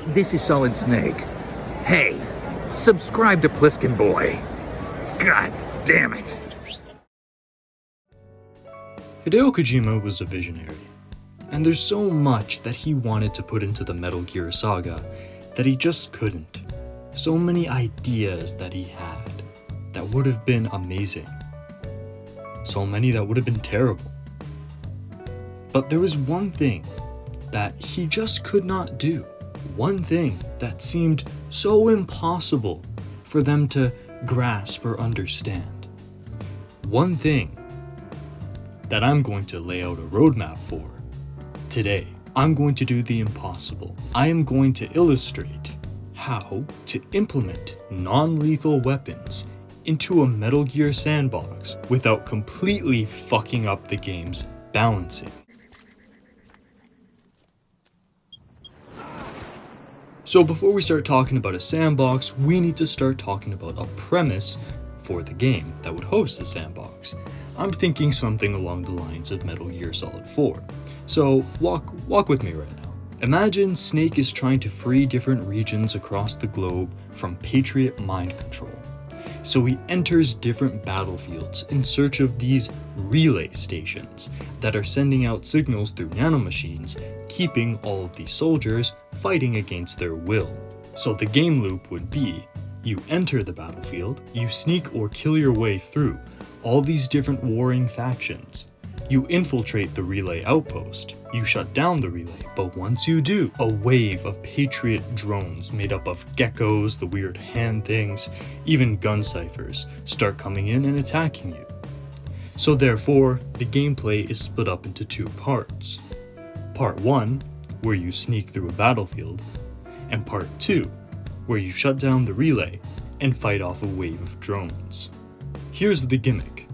this is Solid Snake. Hey, subscribe to Pliskin Boy. God damn it. Hideo Kojima was a visionary, and there's so much that he wanted to put into the Metal Gear saga that he just couldn't. So many ideas that he had that would have been amazing. So many that would have been terrible. But there was one thing that he just could not do. One thing that seemed so impossible for them to grasp or understand. One thing that I'm going to lay out a roadmap for today. I'm going to do the impossible. I am going to illustrate how to implement non-lethal weapons into a Metal Gear sandbox without completely fucking up the game's balancing. So before we start talking about a sandbox, we need to start talking about a premise for the game that would host the sandbox. I'm thinking something along the lines of Metal Gear Solid 4. So walk with me right now. Imagine Snake is trying to free different regions across the globe from Patriot mind control. So he enters different battlefields in search of these relay stations that are sending out signals through nanomachines, keeping all of these soldiers fighting against their will. So the game loop would be, you enter the battlefield, you sneak or kill your way through all these different warring factions. You infiltrate the relay outpost, you shut down the relay, but once you do, a wave of Patriot drones made up of geckos, the weird hand things, even gun ciphers, start coming in and attacking you. So therefore, the gameplay is split up into two parts. Part 1, where you sneak through a battlefield, and Part 2, where you shut down the relay and fight off a wave of drones. Here's the gimmick.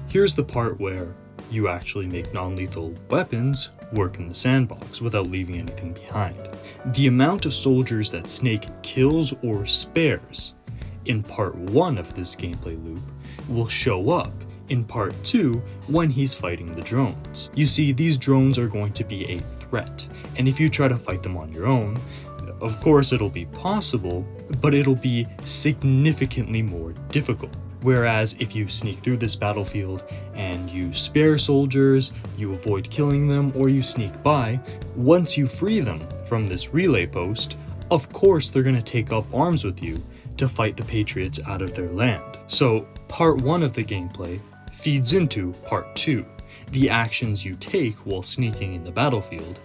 Here's the part where you actually make non-lethal weapons work in the sandbox without leaving anything behind. The amount of soldiers that Snake kills or spares in part 1 of this gameplay loop will show up in part 2 when he's fighting the drones. You see, these drones are going to be a threat, and if you try to fight them on your own, of course it'll be possible, but it'll be significantly more difficult. Whereas if you sneak through this battlefield and you spare soldiers, you avoid killing them, or you sneak by, once you free them from this relay post, of course they're going to take up arms with you to fight the Patriots out of their land. So part 1 of the gameplay feeds into part 2. The actions you take while sneaking in the battlefield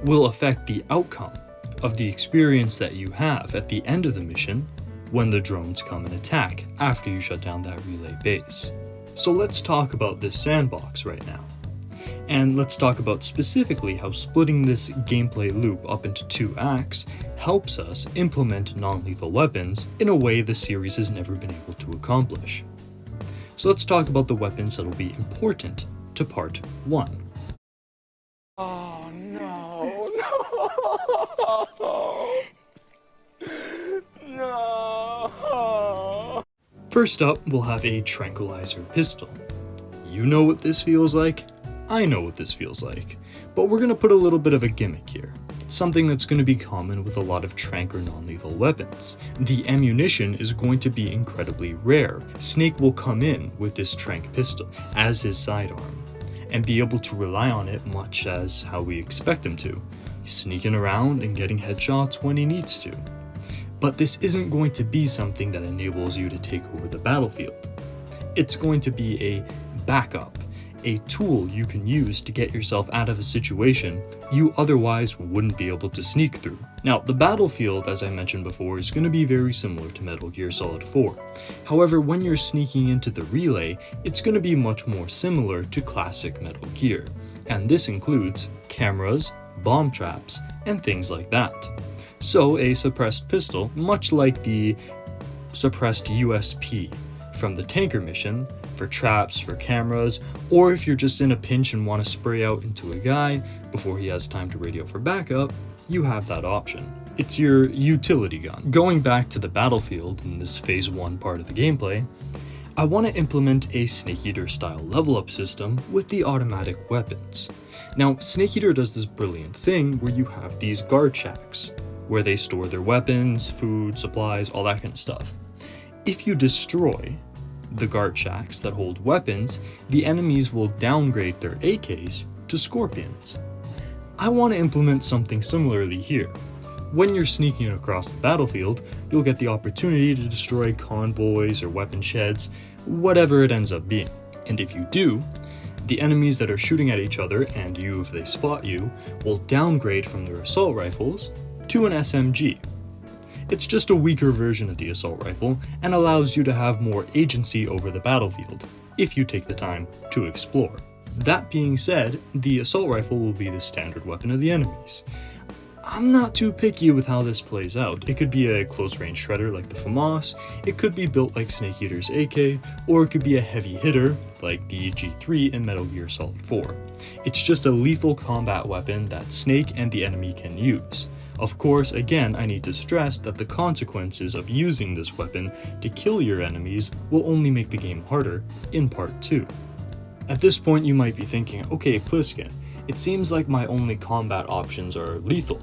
will affect the outcome of the experience that you have at the end of the mission when the drones come and attack after you shut down that relay base. So let's talk about this sandbox right now. And let's talk about specifically how splitting this gameplay loop up into 2 acts helps us implement non-lethal weapons in a way the series has never been able to accomplish. So let's talk about the weapons that will be important to part 1. Oh no, no, no. First up, we'll have a tranquilizer pistol. You know what this feels like? I know what this feels like. But we're going to put a little bit of a gimmick here. Something that's going to be common with a lot of tranq or non-lethal weapons. The ammunition is going to be incredibly rare. Snake will come in with this tranq pistol as his sidearm and be able to rely on it much as how we expect him to, sneaking around and getting headshots when he needs to. But this isn't going to be something that enables you to take over the battlefield. It's going to be a backup, a tool you can use to get yourself out of a situation you otherwise wouldn't be able to sneak through. Now, the battlefield, as I mentioned before, is going to be very similar to Metal Gear Solid 4. However, when you're sneaking into the relay, it's going to be much more similar to classic Metal Gear, and this includes cameras, bomb traps, and things like that. So a suppressed pistol, much like the suppressed USP from the tanker mission, for traps, for cameras, or if you're just in a pinch and want to spray out into a guy before he has time to radio for backup, you have that option. It's your utility gun. Going back to the battlefield in this phase 1 part of the gameplay, I want to implement a Snake Eater style level up system with the automatic weapons. Now, Snake Eater does this brilliant thing where you have these guard shacks, where they store their weapons, food, supplies, all that kind of stuff. If you destroy the guard shacks that hold weapons, the enemies will downgrade their AKs to scorpions. I want to implement something similarly here. When you're sneaking across the battlefield, you'll get the opportunity to destroy convoys or weapon sheds, whatever it ends up being. And if you do, the enemies that are shooting at each other, and you if they spot you, will downgrade from their assault rifles to an SMG. It's just a weaker version of the assault rifle and allows you to have more agency over the battlefield, if you take the time to explore. That being said, the assault rifle will be the standard weapon of the enemies. I'm not too picky with how this plays out. It could be a close-range shredder like the FAMAS, it could be built like Snake Eater's AK, or it could be a heavy hitter like the G3 in Metal Gear Solid 4. It's just a lethal combat weapon that Snake and the enemy can use. Of course, again, I need to stress that the consequences of using this weapon to kill your enemies will only make the game harder in Part 2. At this point you might be thinking, okay Pliskin, it seems like my only combat options are lethal.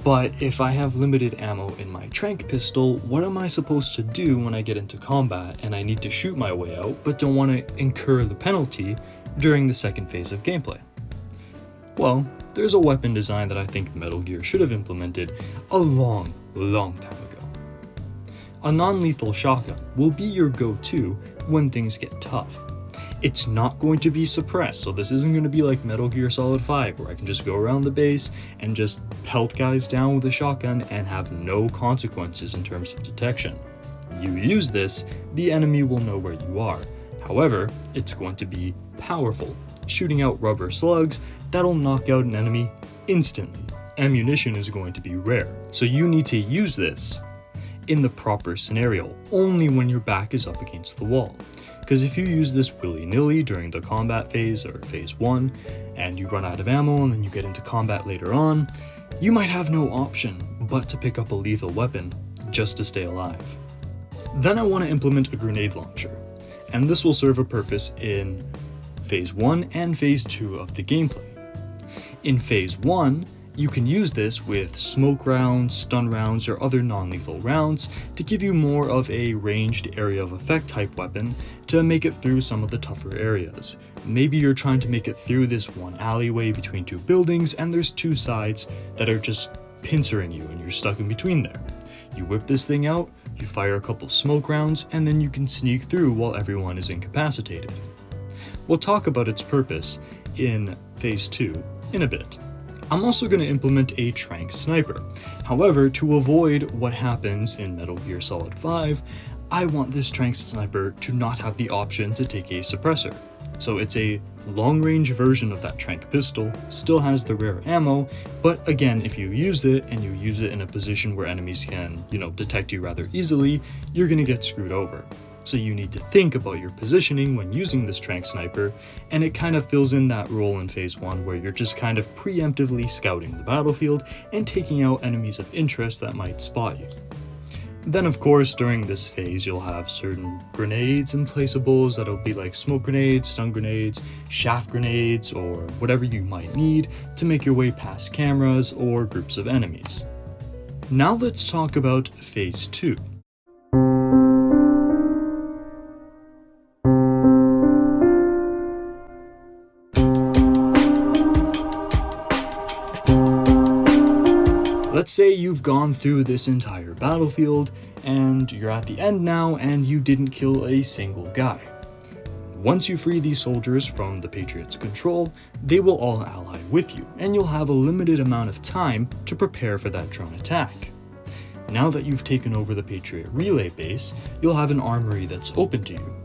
But if I have limited ammo in my tranq pistol, what am I supposed to do when I get into combat and I need to shoot my way out but don't want to incur the penalty during the second phase of gameplay? Well, there's a weapon design that I think Metal Gear should have implemented a long time ago. A non-lethal shotgun will be your go-to when things get tough. It's not going to be suppressed, so this isn't going to be like Metal Gear Solid 5 where I can just go around the base and just pelt guys down with a shotgun and have no consequences in terms of detection. You use this, the enemy will know where you are. However, it's going to be powerful, shooting out rubber slugs that'll knock out an enemy instantly. Ammunition is going to be rare, so you need to use this in the proper scenario, only when your back is up against the wall. Because if you use this willy-nilly during the combat phase or phase 1, and you run out of ammo and then you get into combat later on, you might have no option but to pick up a lethal weapon just to stay alive. Then I want to implement a grenade launcher, and this will serve a purpose in phase 1 and phase 2 of the gameplay. In phase 1, you can use this with smoke rounds, stun rounds, or other non-lethal rounds to give you more of a ranged area of effect type weapon to make it through some of the tougher areas. Maybe you're trying to make it through this one alleyway between two buildings and there's two sides that are just pincering you and you're stuck in between there. You whip this thing out, you fire a couple smoke rounds, and then you can sneak through while everyone is incapacitated. We'll talk about its purpose in phase 2 in a bit. I'm also going to implement a tranq sniper. However, to avoid what happens in Metal Gear Solid 5, I want this tranq sniper to not have the option to take a suppressor. So it's a long-range version of that tranq pistol, still has the rare ammo, but again, if you use it and you use it in a position where enemies can, detect you rather easily, you're going to get screwed over. So you need to think about your positioning when using this tranq sniper, and it kind of fills in that role in phase 1 where you're just kind of preemptively scouting the battlefield and taking out enemies of interest that might spot you. Then of course during this phase you'll have certain grenades and placeables that'll be like smoke grenades, stun grenades, shaft grenades, or whatever you might need to make your way past cameras or groups of enemies. Now let's talk about phase 2. Let's say you've gone through this entire battlefield and you're at the end now and you didn't kill a single guy. Once you free these soldiers from the Patriots' control, they will all ally with you and you'll have a limited amount of time to prepare for that drone attack. Now that you've taken over the Patriot relay base, you'll have an armory that's open to you.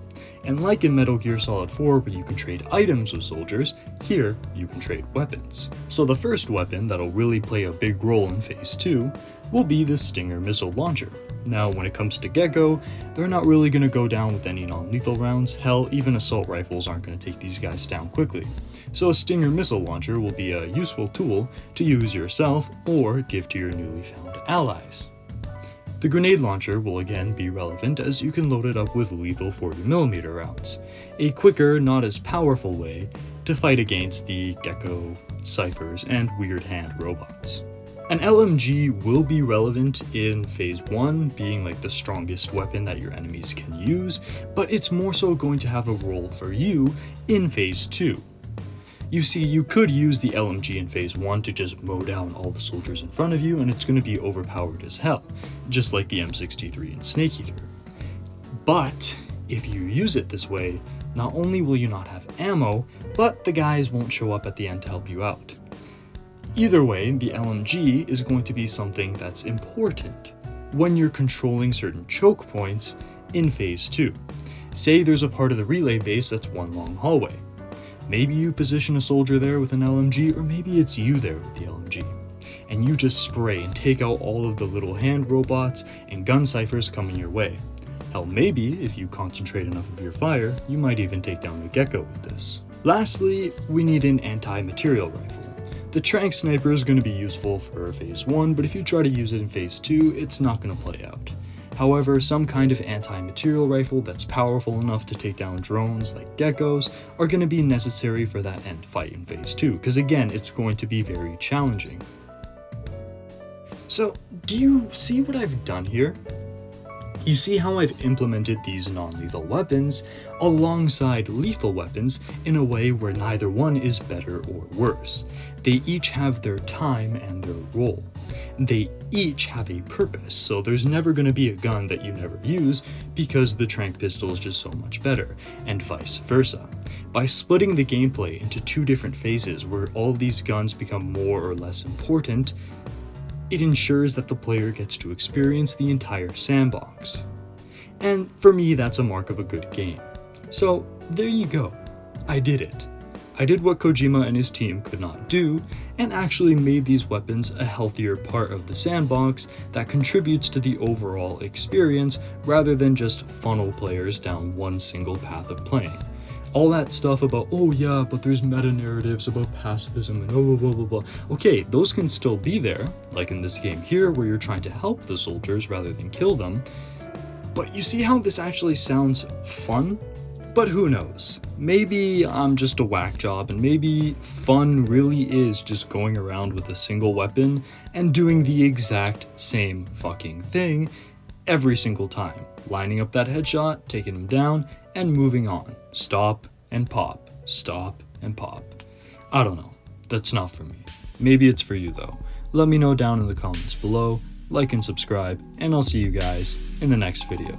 And like in Metal Gear Solid 4 where you can trade items with soldiers, here you can trade weapons. So the first weapon that'll really play a big role in phase 2 will be the Stinger missile launcher. Now when it comes to Gecko, they're not really going to go down with any non-lethal rounds, hell even assault rifles aren't going to take these guys down quickly. So a Stinger missile launcher will be a useful tool to use yourself or give to your newly found allies. The grenade launcher will again be relevant as you can load it up with lethal 40mm rounds, a quicker, not as powerful way to fight against the Gecko, Ciphers, and Weird Hand robots. An LMG will be relevant in phase 1, being like the strongest weapon that your enemies can use, but it's more so going to have a role for you in phase 2. You see, you could use the LMG in phase 1 to just mow down all the soldiers in front of you, and it's going to be overpowered as hell, just like the M63 and Snake Eater. But if you use it this way, not only will you not have ammo, but the guys won't show up at the end to help you out. Either way, the LMG is going to be something that's important when you're controlling certain choke points in phase 2. Say there's a part of the relay base that's one long hallway. Maybe you position a soldier there with an LMG, or maybe it's you there with the LMG, and you just spray and take out all of the little hand robots and gun ciphers coming your way. Hell, maybe if you concentrate enough of your fire, you might even take down a gecko with this. Lastly, we need an anti-material rifle. The trank sniper is going to be useful for phase 1, but if you try to use it in phase 2, it's not going to play out. However, some kind of anti-material rifle that's powerful enough to take down drones like geckos are going to be necessary for that end fight in phase 2, because again, it's going to be very challenging. So, do you see what I've done here? You see how I've implemented these non-lethal weapons alongside lethal weapons in a way where neither one is better or worse. They each have their time and their role. They each have a purpose, so there's never going to be a gun that you never use because the trank pistol is just so much better, and vice versa. By splitting the gameplay into 2 different phases where all these guns become more or less important, it ensures that the player gets to experience the entire sandbox. And for me, that's a mark of a good game. So there you go. I did it. I did what Kojima and his team could not do, and actually made these weapons a healthier part of the sandbox that contributes to the overall experience rather than just funnel players down one single path of playing. All that stuff about, oh yeah, but there's meta-narratives about pacifism and blah blah blah blah. Okay, those can still be there, like in this game here where you're trying to help the soldiers rather than kill them. But you see how this actually sounds fun? But who knows? Maybe I'm just a whack job, and maybe fun really is just going around with a single weapon and doing the exact same fucking thing every single time. Lining up that headshot, taking him down, and moving on. Stop and pop. Stop and pop. I don't know. That's not for me. Maybe it's for you though. Let me know down in the comments below. Like and subscribe, and I'll see you guys in the next video.